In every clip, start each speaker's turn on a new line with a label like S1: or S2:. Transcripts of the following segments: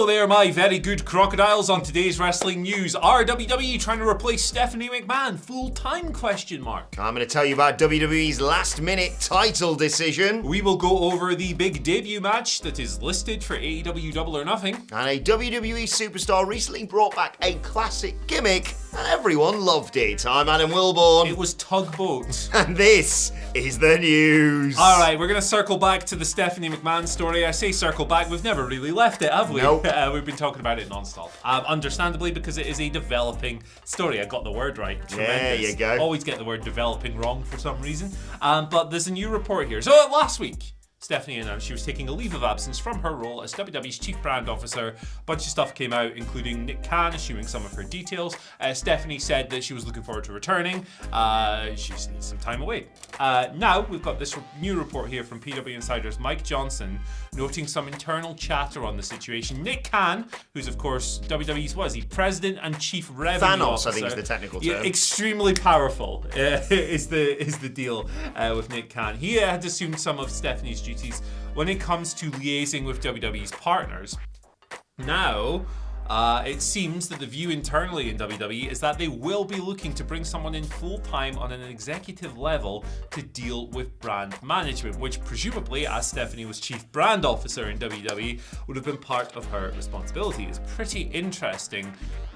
S1: Hello there, my very good crocodiles. On today's wrestling news, are WWE trying to replace Stephanie McMahon? Full-time question mark.
S2: I'm going to tell you about WWE's last-minute title decision.
S1: We will go over the big debut match that is listed for AEW Double or Nothing.
S2: And a WWE superstar recently brought back a classic gimmick, and everyone loved it. I'm Adam Wilborn.
S1: It was Tugboat.
S2: And this is the news.
S1: All right, we're going to circle back to the Stephanie McMahon story. I say circle back, we've never really left it, have we?
S2: Nope.
S1: We've been talking about it non-stop. Understandably, because it is a developing story. I got the word right. Tremendous.
S2: There you go.
S1: Always get the word developing wrong for some reason. But there's a new report here. So last week, Stephanie announced she was taking a leave of absence from her role as WWE's Chief Brand Officer. A bunch of stuff came out, including Nick Khan assuming some of her details. Stephanie said that she was looking forward to returning. She just needs some time away. Now, we've got this new report here from PW Insider's Mike Johnson, noting some internal chatter on the situation. Nick Khan, who's of course WWE's, what is he, President and Chief Revenue
S2: Thanos,
S1: Officer.
S2: I think is the technical term.
S1: Yeah, extremely powerful is the deal with Nick Khan. He had assumed some of Stephanie's duties when it comes to liaising with WWE's partners. Now, it seems that the view internally in WWE is that they will be looking to bring someone in full-time on an executive level to deal with brand management, which presumably, as Stephanie was Chief Brand Officer in WWE, would have been part of her responsibility. It's pretty interesting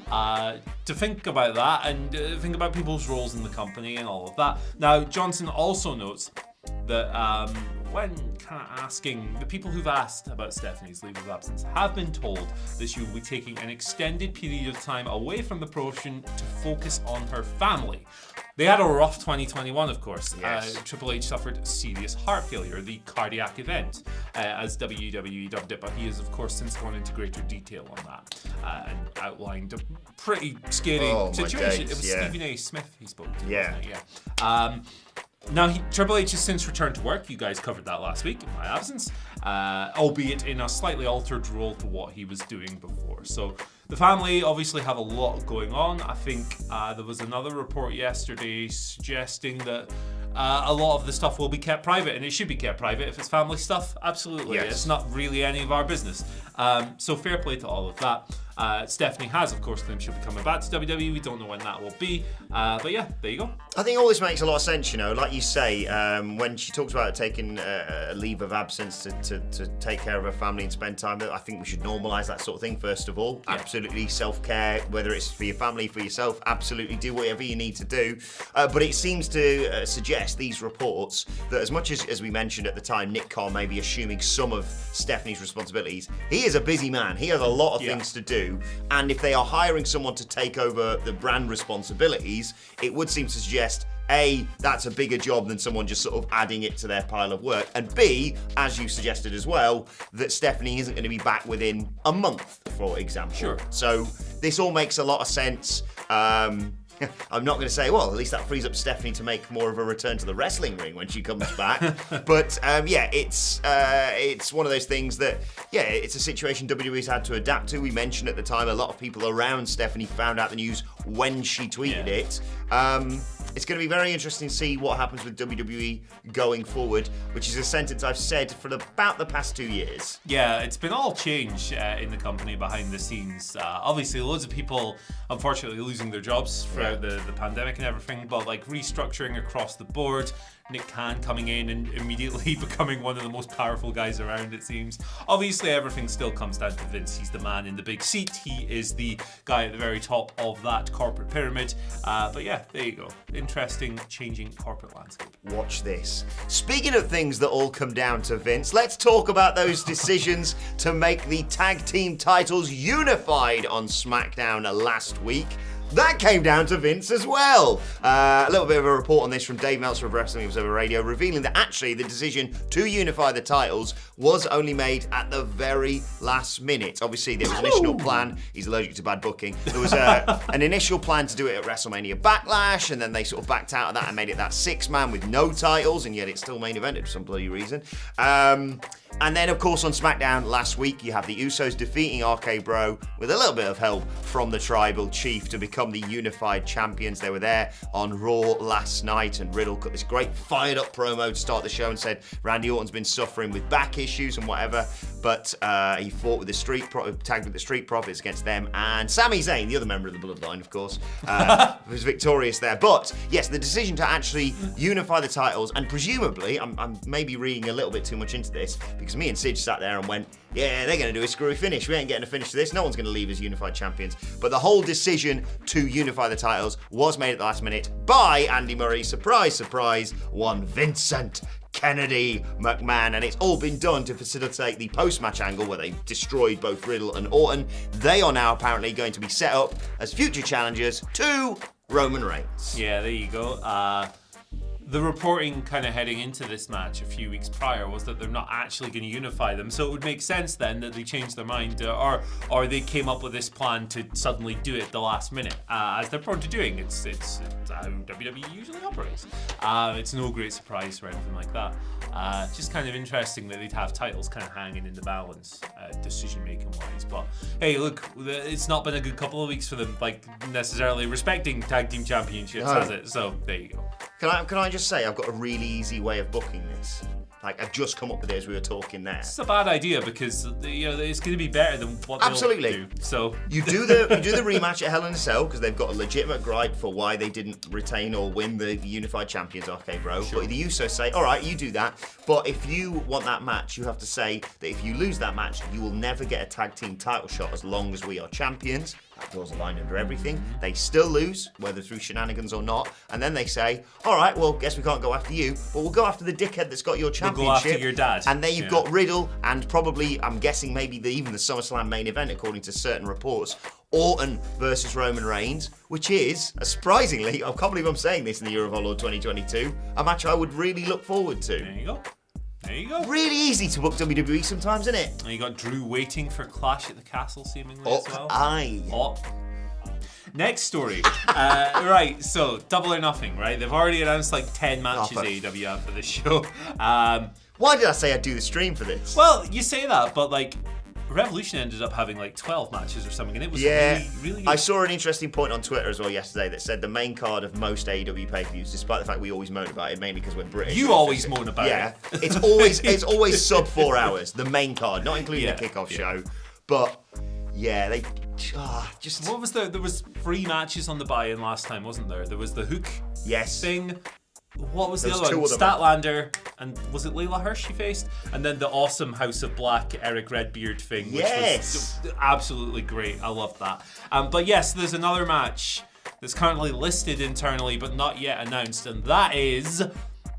S1: to think about that and think about people's roles in the company and all of that. Now, Johnson also notes that when kind of asking, the people who've asked about Stephanie's leave of absence have been told that she will be taking an extended period of time away from the promotion to focus on her family. They had a rough 2021, of course.
S2: Yes.
S1: Triple H suffered serious heart failure, the cardiac event, as WWE dubbed it, but he has, of course, since gone into greater detail on that and outlined a pretty scary situation.
S2: Days,
S1: It was
S2: yeah.
S1: Stephen A. Smith he spoke to,
S2: Yeah.
S1: wasn't it? Yeah. Now, Triple H has since returned to work. You guys covered that last week in my absence, albeit in a slightly altered role to what he was doing before. So the family obviously have a lot going on. I think there was another report yesterday suggesting that a lot of the stuff will be kept private, and it should be kept private if it's family stuff. Absolutely.
S2: Yes.
S1: It's not really any of our business. So fair play to all of that. Stephanie has, of course, claimed she'll be coming back to WWE. We don't know when that will be. But yeah, there you go.
S2: I think all this makes a lot of sense, you know. Like you say, when she talks about taking a leave of absence to take care of her family and spend time with her, I think we should normalise that sort of thing, first of all. Yeah. Absolutely self-care, whether it's for your family, for yourself, absolutely do whatever you need to do. But it seems to suggest, these reports, that as much as we mentioned at the time, Nick Khan may be assuming some of Stephanie's responsibilities, he is a busy man. He has a lot of things to do. And if they are hiring someone to take over the brand responsibilities, it would seem to suggest, A, that's a bigger job than someone just sort of adding it to their pile of work. And B, as you suggested as well, that Stephanie isn't going to be back within a month, for example.
S1: Sure.
S2: So this all makes a lot of sense. I'm not going to say, well, at least that frees up Stephanie to make more of a return to the wrestling ring when she comes back. But yeah, it's one of those things that, yeah, it's a situation WWE's had to adapt to. We mentioned at the time a lot of people around Stephanie found out the news when she tweeted it. It's going to be very interesting to see what happens with WWE going forward, which is a sentence I've said for about the past 2 years.
S1: Yeah, it's been all change in the company behind the scenes. Obviously, loads of people, unfortunately, losing their jobs throughout the pandemic and everything, but like restructuring across the board. Nick Khan coming in and immediately becoming one of the most powerful guys around, it seems. Obviously, everything still comes down to Vince. He's the man in the big seat. He is the guy at the very top of that corporate pyramid. But yeah, there you go. Interesting, changing corporate landscape.
S2: Watch this. Speaking of things that all come down to Vince, let's talk about those decisions to make the tag team titles unified on SmackDown last week. That came down to Vince as well. A little bit of a report on this from Dave Meltzer of Wrestling Observer Radio, revealing that actually the decision to unify the titles was only made at the very last minute. Obviously, there was an initial plan. He's allergic to bad booking. There was an initial plan to do it at WrestleMania Backlash, and then they sort of backed out of that and made it that 6-man with no titles, and yet it's still main evented for some bloody reason. And then, of course, on SmackDown last week, you have the Usos defeating RK Bro with a little bit of help from the Tribal Chief to become the unified champions. They were there on Raw last night, and Riddle cut this great fired-up promo to start the show and said Randy Orton's been suffering with back issues and whatever, but he fought with the tagged with the Street Profits against them, and Sami Zayn, the other member of the Bloodline, of course, was victorious there. But yes, the decision to actually unify the titles, and presumably, I'm maybe reading a little bit too much into this, because me and Sid sat there and went, yeah, they're going to do a screwy finish. We ain't getting a finish to this. No one's going to leave as unified champions. But the whole decision to unify the titles was made at the last minute by Andy Murray. Surprise, surprise, one Vincent Kennedy McMahon, and it's all been done to facilitate the post-match angle where they destroyed both Riddle and Orton. They are now apparently going to be set up as future challengers to Roman Reigns.
S1: Yeah, there you go. The reporting kind of heading into this match a few weeks prior was that they're not actually going to unify them, so it would make sense then that they changed their mind, or they came up with this plan to suddenly do it at the last minute, as they're prone to doing. It's how WWE usually operates. It's no great surprise or anything like that. Just kind of interesting that they'd have titles kind of hanging in the balance, decision-making wise. But hey, look, it's not been a good couple of weeks for them, like necessarily respecting tag team championships, has it? So there you go.
S2: Can I just say I've got a really easy way of booking this? Like, I've just come up with it as we were talking there.
S1: It's a bad idea because it's going to be better than what
S2: Absolutely.
S1: They'll do. So
S2: you do the rematch at Hell in a Cell because they've got a legitimate gripe for why they didn't retain or win the unified champions, RK Bro. Sure. But the Usos say, all right, you do that. But if you want that match, you have to say that if you lose that match, you will never get a tag team title shot as long as we are champions. That draws a line under everything. They still lose, whether through shenanigans or not. And then they say, all right, well, guess we can't go after you, but we'll go after the dickhead that's got your championship.
S1: We'll go after your dad.
S2: And there you've got Riddle, and probably, I'm guessing, maybe even the SummerSlam main event, according to certain reports, Orton versus Roman Reigns, which is, surprisingly, I can't believe I'm saying this in the Year of Our Lord 2022, a match I would really look forward to.
S1: There you go. There you go.
S2: Really easy to book WWE sometimes, isn't it?
S1: And you got Drew waiting for Clash at the Castle, seemingly, as well.
S2: Aye.
S1: Next story. Right, so Double or Nothing, right? They've already announced like 10 matches AEW have for this show.
S2: Why did I say I'd do the stream for this?
S1: Well, you say that, but like Revolution ended up having like 12 matches or something, and it was really good.
S2: I saw an interesting point on Twitter as well yesterday that said the main card of most AEW pay-per-views, despite the fact we always moan about it, mainly because we're British.
S1: You always moan about it.
S2: It's always sub 4 hours, the main card, not including the kickoff show. But yeah, they just...
S1: What was there was 3 matches on the buy-in last time, wasn't there? There was the Hook thing. What was the other one? Statlander, and was it Layla Hirsch she faced? And then the awesome House of Black Eric Redbeard thing, which was absolutely great. I loved that. But yes, there's another match that's currently listed internally but not yet announced, and that is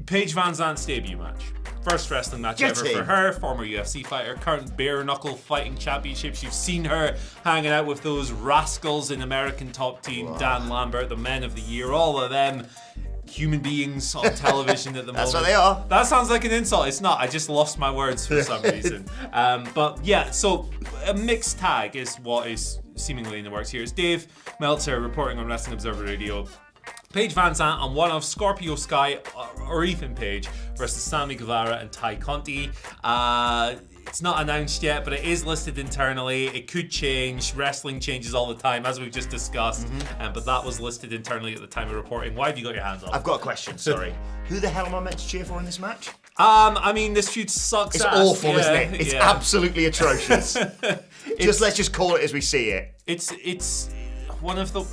S1: Paige Van Zandt's debut match. First wrestling match ever for her, former UFC fighter, current bare knuckle fighting championships. You've seen her hanging out with those rascals in American Top Team, Dan Lambert, the Men of the Year, all of them. Human beings on television at the moment.
S2: That's what they are.
S1: That sounds like an insult. It's not. I just lost my words for some reason. But yeah, so a mixed tag is what is seemingly in the works here. It's Dave Meltzer reporting on Wrestling Observer Radio. Paige Van Zandt on one of Scorpio Sky or Ethan Page versus Sammy Guevara and Ty Conti. It's not announced yet, but it is listed internally. It could change. Wrestling changes all the time, as we've just discussed. But that was listed internally at the time of reporting. Why have you got your hands up?
S2: I've got a question, sorry. Who the hell am I meant to cheer for in this match?
S1: I mean, this feud sucks.
S2: It's awful, isn't it? It's absolutely atrocious. Let's just call it as we see it.
S1: It's one of the...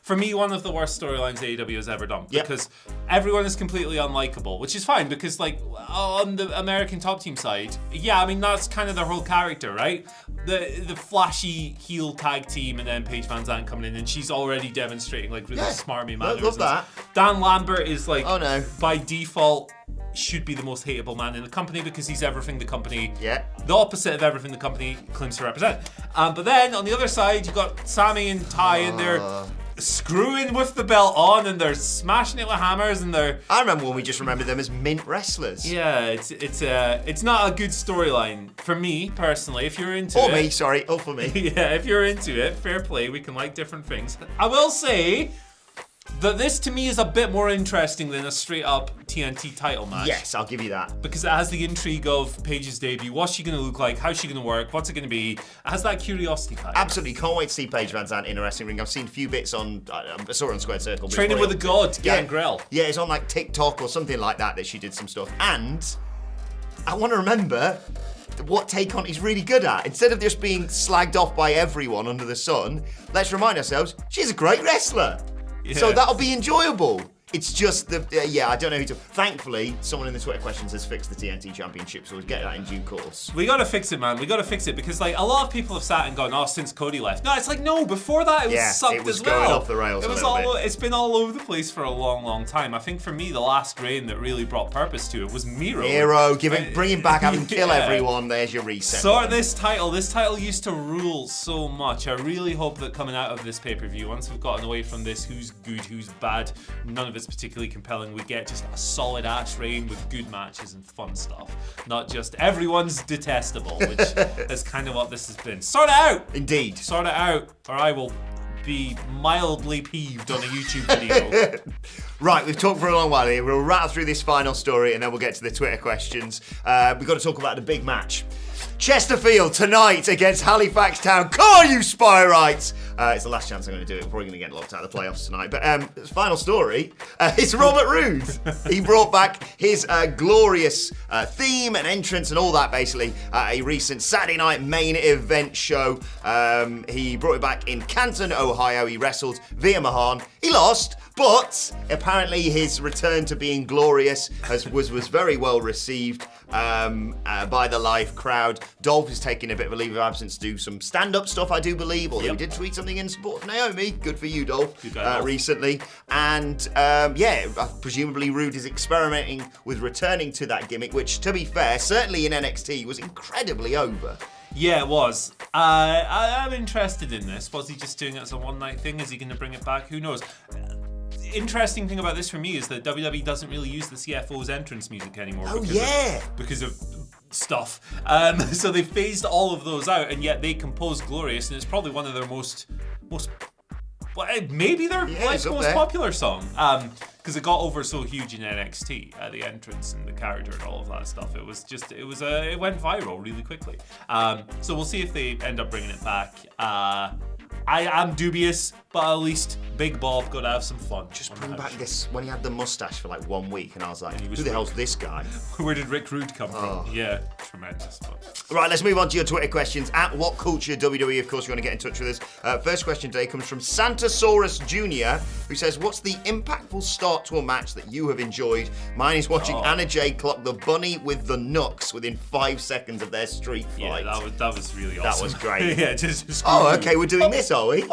S1: For me, one of the worst storylines AEW has ever done, because everyone is completely unlikable, which is fine, because like on the American Top Team side, I mean that's kind of their whole character, right? The flashy heel tag team, and then Paige Van Zandt coming in, and she's already demonstrating like really smarmy manners.
S2: Love that.
S1: Dan Lambert is like, by default, should be the most hateable man in the company because he's everything the company, the opposite of everything the company claims to represent. But then on the other side, you've got Sammy and Ty, and they're screwing with the belt on, and they're smashing it with hammers, and they're...
S2: I remember when we just remembered them as mint wrestlers.
S1: Yeah, it's not a good storyline for me personally. If you're into it,
S2: for me.
S1: Yeah, if you're into it, fair play. We can like different things. I will say, This to me is a bit more interesting than a straight up TNT title match.
S2: Yes, I'll give you that.
S1: Because it has the intrigue of Paige's debut. What's she going to look like? How's she going to work? What's it going to be? It has that curiosity factor.
S2: Absolutely. Can't wait to see Paige Van Zandt in a wrestling ring. I've seen a few bits on, I saw her on Squared Circle.
S1: Training with a God, Gangrel.
S2: Yeah, it's on like TikTok or something like that she did some stuff. And I want to remember what Take On is really good at. Instead of just being slagged off by everyone under the sun, let's remind ourselves, she's a great wrestler. Yeah. So that'll be enjoyable. It's just I don't know who to. Thankfully, someone in the Twitter questions has fixed the TNT Championship, so we'll get that in due course.
S1: We gotta fix it, man. We gotta fix it because, like, a lot of people have sat and gone, "Oh, since Cody left." No, it's like, no. Before that, it was sucked as well.
S2: It was going off the rails.
S1: It's been all over the place for a long, long time. I think for me, the last reign that really brought purpose to it was Miro.
S2: Bring him back, have him kill everyone. There's your reset.
S1: Sort this title. This title used to rule so much. I really hope that coming out of this pay-per-view, once we've gotten away from this, who's good, who's bad, none of it's particularly compelling. We get just a solid ass reign with good matches and fun stuff. Not just everyone's detestable, which is kind of what this has been. Sort it out!
S2: Indeed.
S1: Sort it out, or I will be mildly peeved on a YouTube video.
S2: Right, we've talked for a long while here. We'll rattle through this final story and then we'll get to the Twitter questions. We've got to talk about the big match. Chesterfield tonight against Halifax Town. Come on, you Spyrites! It's the last chance I'm going to do it. We're probably going to get locked out of the playoffs tonight. But final story, it's Robert Roode. He brought back his glorious theme and entrance and all that, basically, at a recent Saturday night main event show. He brought it back in Canton, Ohio. He wrestled via McMahon. He lost, but apparently his return to being glorious was very well received by the live crowd. Dolph is taking a bit of a leave of absence to do some stand-up stuff, I do believe, although he did tweet something in support of Naomi. Good for you, Dolph, recently. And presumably Roode is experimenting with returning to that gimmick, which, to be fair, certainly in NXT was incredibly over.
S1: Yeah, it was. I'm interested in this. Was he just doing it as a one-night thing? Is he going to bring it back? Who knows? Interesting thing about this for me is that WWE doesn't really use the CFO's entrance music anymore. Because of stuff. So they phased all of those out, and yet they composed Glorious, and it's probably one of their most maybe their most popular song. Because it got over so huge in NXT, the entrance and the character and all of that stuff. It went viral really quickly. So we'll see if they end up bringing it back. I am dubious, but at least Big Bob got to have some fun.
S2: Just bring back this, when he had the mustache for like 1 week, and I was like, who the hell's this guy?
S1: Where did Rick Rude come from? Yeah, tremendous.
S2: Right, let's move on to your Twitter questions. At WhatCulture WWE, of course, you want to get in touch with us. First question today comes from Santasaurus Jr., who says, what's the impactful start to a match that you have enjoyed? Mine is watching Anna Jay clock the bunny with the Knucks within 5 seconds of their street fight.
S1: Yeah, that was really awesome.
S2: That was great.
S1: Yeah, just
S2: okay, we're doing this, are we?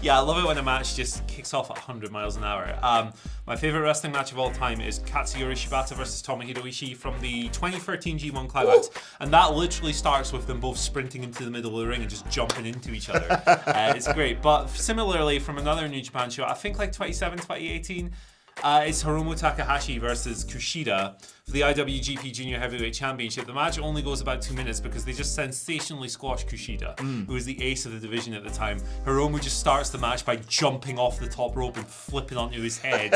S1: Yeah, I love it when a match just kicks off at 100 miles an hour. My favourite wrestling match of all time is Katsuyori Shibata versus Tomohiro Ishii from the 2013 G1 Climax. And that literally starts with them both sprinting into the middle of the ring and just jumping into each other. It's great. But similarly, from another New Japan show, I think like 2018, it's Hiromu Takahashi versus Kushida for the IWGP Junior Heavyweight Championship. The match only goes about 2 minutes because they just sensationally squash Kushida, who was the ace of the division at the time. Hiromu just starts the match by jumping off the top rope and flipping onto his head.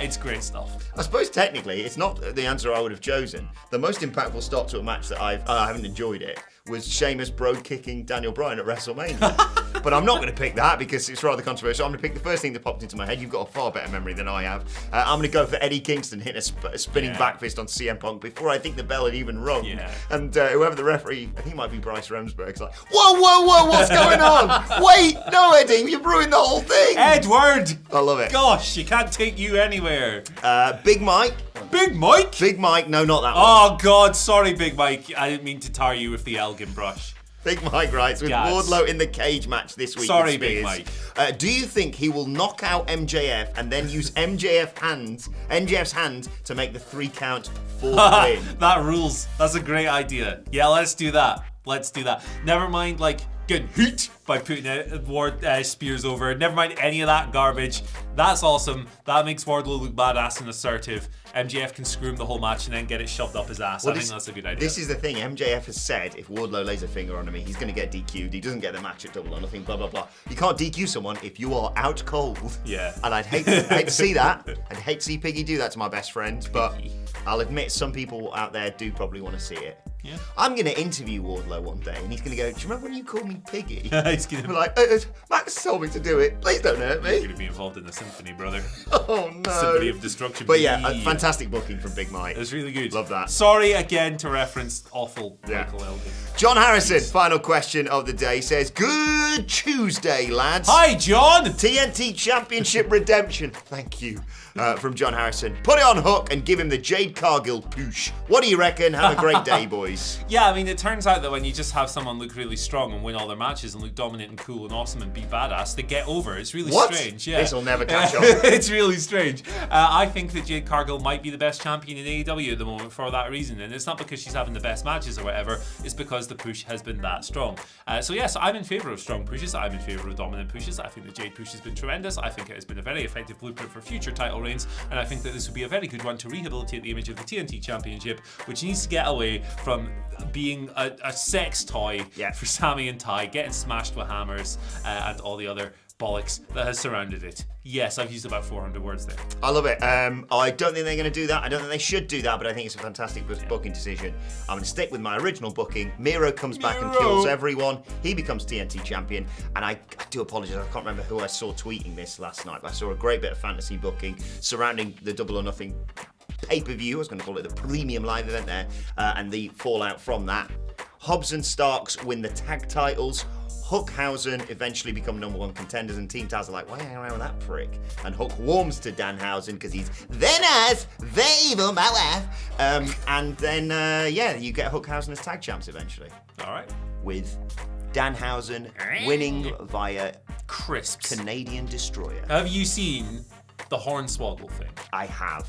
S1: It's great stuff.
S2: I suppose technically it's not the answer I would have chosen. The most impactful start to a match that I haven't enjoyed it was Sheamus Brogue kicking Daniel Bryan at WrestleMania. But I'm not going to pick that because it's rather controversial. I'm going to pick the first thing that popped into my head. You've got a far better memory than I have. I'm going to go for Eddie Kingston hitting a spinning back fist on CM Punk before I think the bell had even rung. Yeah. And whoever the referee, I think it might be Bryce Remsburg's like, whoa, what's going on? Wait, no, Eddie, you've ruined the whole thing.
S1: Edward!
S2: I love it.
S1: Gosh, you can't take you anywhere.
S2: Big Mike.
S1: Big Mike?
S2: Big Mike, no, not that one.
S1: Oh, God, sorry, Big Mike. I didn't mean to tar you with the Elgin brush.
S2: Big Mike writes, with Wardlow in the cage match this week.
S1: Sorry, Big Mike.
S2: Do you think he will knock out MJF and then use MJF's hand to make the 3 count for the win?
S1: That rules. That's a great idea. Yeah, let's do that. Never mind, like, getting heat by putting Spears over. Never mind any of that garbage. That's awesome. That makes Wardlow look badass and assertive. MJF can screw him the whole match and then get it shoved up his ass. I think that's a good idea.
S2: This is the thing. MJF has said if Wardlow lays a finger on him, he's going to get DQ'd. He doesn't get the match at Double or Nothing, blah, blah, blah. You can't DQ someone if you are out cold.
S1: Yeah.
S2: And I'd hate to see that. I'd hate to see Piggy do that to my best friend, but I'll admit some people out there do probably want to see it.
S1: Yeah.
S2: I'm going to interview Wardlow one day, and he's going to go, do you remember when you called me Piggy?
S1: He's going to
S2: be like, Max told me to do it. Please don't hurt me.
S1: You're going to be involved in the symphony, brother.
S2: Oh, no.
S1: Symphony of Destruction.
S2: But yeah, a fantastic booking from Big Mike.
S1: It's really good.
S2: Love that.
S1: Sorry again to reference awful Michael Elgin.
S2: John Harrison, final question of the day, says, good Tuesday, lads.
S1: Hi, John.
S2: TNT Championship redemption. Thank you. From John Harrison. Put it on Hook and give him the Jade Cargill poosh. What do you reckon? Have a great day, boys.
S1: Yeah, I mean, it turns out that when you just have someone look really strong and win all their matches and look dominant and cool and awesome and be badass, they get over. It's really strange. Yeah.
S2: This will never catch on.
S1: It's really strange. I think that Jade Cargill might be the best champion in AEW at the moment for that reason. And it's not because she's having the best matches or whatever. It's because the push has been that strong. So yes, I'm in favour of strong pushes. I'm in favour of dominant pushes. I think the Jade push has been tremendous. I think it has been a very effective blueprint for future title reigns. And I think that this would be a very good one to rehabilitate the image of the TNT Championship, which needs to get away from being a sex toy for Sammy and Ty, getting smashed with hammers and all the other bollocks that has surrounded it. Yes, I've used about 400 words there.
S2: I love it. I don't think they're going to do that. I don't think they should do that, but I think it's a fantastic booking decision. I'm going to stick with my original booking. Miro comes back and kills everyone. He becomes TNT champion. And I do apologise, I can't remember who I saw tweeting this last night, but I saw a great bit of fantasy booking surrounding the Double or Nothing pay-per-view. I was going to call it the premium live event there, and the fallout from that. Hobbs and Starks win the tag titles. Hookhausen eventually become number one contenders, and Team Taz are like, why hang around with that prick? And Hook warms to Danhausen because he's very nice, very evil, my wife. And then, you get Hookhausen as tag champs eventually.
S1: All right.
S2: With Danhausen winning via
S1: crisps.
S2: Canadian Destroyer.
S1: Have you seen the Hornswoggle thing?
S2: I have.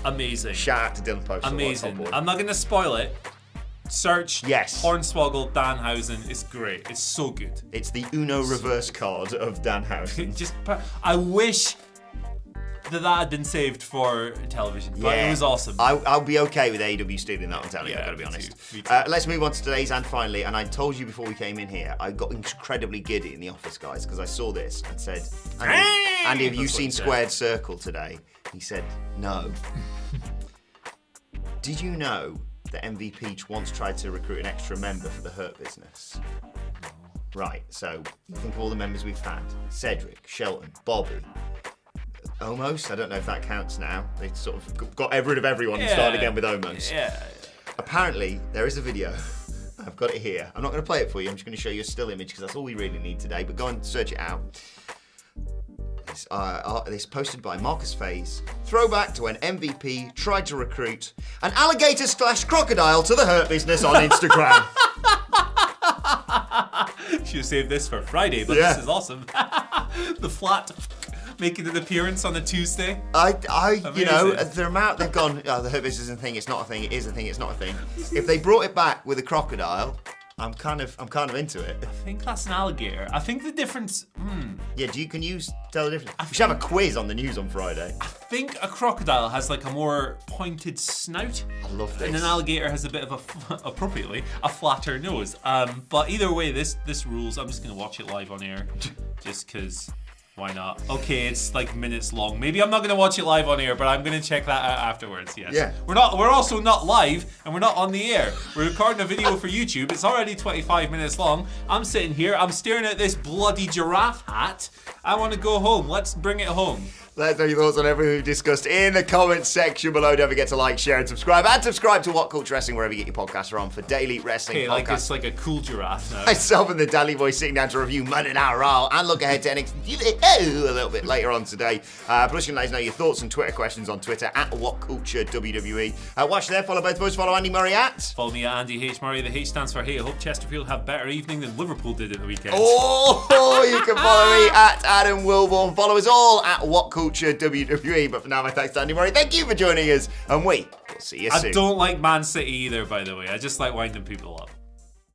S1: Amazing.
S2: Shout out to Dylan Post.
S1: Amazing. I'm not going to spoil it. Search Hornswoggle Danhausen. It's great. It's so good.
S2: It's the Uno reverse card of Danhausen.
S1: I wish that had been saved for television, but it was awesome.
S2: I'll be okay with AEW stealing that one, Tally, I've got to be honest.
S1: Me too.
S2: Let's move on to today's and finally, and I told you before we came in here, I got incredibly giddy in the office, guys, because I saw this and said, Andy, have you seen Squared Circle today? He said, no. Did you know that MVP once tried to recruit an extra member for the Hurt Business? Right, so you think of all the members we've had. Cedric, Shelton, Bobby. Omos, I don't know if that counts now. They sort of got rid of everyone and started again with Omos.
S1: Yeah.
S2: Apparently, there is a video. I've got it here. I'm not going to play it for you. I'm just going to show you a still image because that's all we really need today. But go and search it out. This posted by Marcus Faze. Throwback to when MVP tried to recruit an alligator/crocodile to the Hurt Business on Instagram.
S1: Should have saved this for Friday, but this is awesome. The flat making an appearance on a Tuesday.
S2: The amount they've gone, the Hurt Business isn't a thing, it's not a thing, it is a thing, it's not a thing. If they brought it back with a crocodile, I'm kind of into it.
S1: I think that's an alligator. I think the difference.
S2: Yeah, can you tell the difference? We should have a quiz on the news on Friday.
S1: I think a crocodile has like a more pointed snout.
S2: I love this.
S1: And an alligator has a bit of appropriately, a flatter nose. But either way, this rules. I'm just gonna watch it live on air, just because. Why not? Okay, it's like minutes long. Maybe I'm not going to watch it live on air, but I'm going to check that out afterwards. Yes.
S2: Yeah.
S1: We're also not live, and we're not on the air. We're recording a video for YouTube. It's already 25 minutes long. I'm sitting here. I'm staring at this bloody giraffe hat. I want to go home. Let's bring it home.
S2: Let us know your thoughts on everything we've discussed in the comments section below. Don't forget to like, share, and subscribe. And subscribe to WhatCulture Wrestling wherever you get your podcasts from for daily wrestling podcasts.
S1: Like it's like a cool giraffe now.
S2: Myself and the Dally Boy sitting down to review Monday Night Raw and look ahead to NXT a little bit later on today. Plus, you can let us know your thoughts and Twitter questions on Twitter at WhatCulture WWE. Watch there. Follow both of us. Follow Andy Murray at.
S1: Follow me at Andy H. Murray. The H stands for Hey. I hope Chesterfield have better evening than Liverpool did at the weekend.
S2: Oh, you can follow me at Adam Wilborn. Follow us all at WhatCulture WWE. But for now, my thanks to Andy Murray. Thank you for joining us, and we'll see you soon.
S1: I don't like Man City either, by the way. I just like winding people up.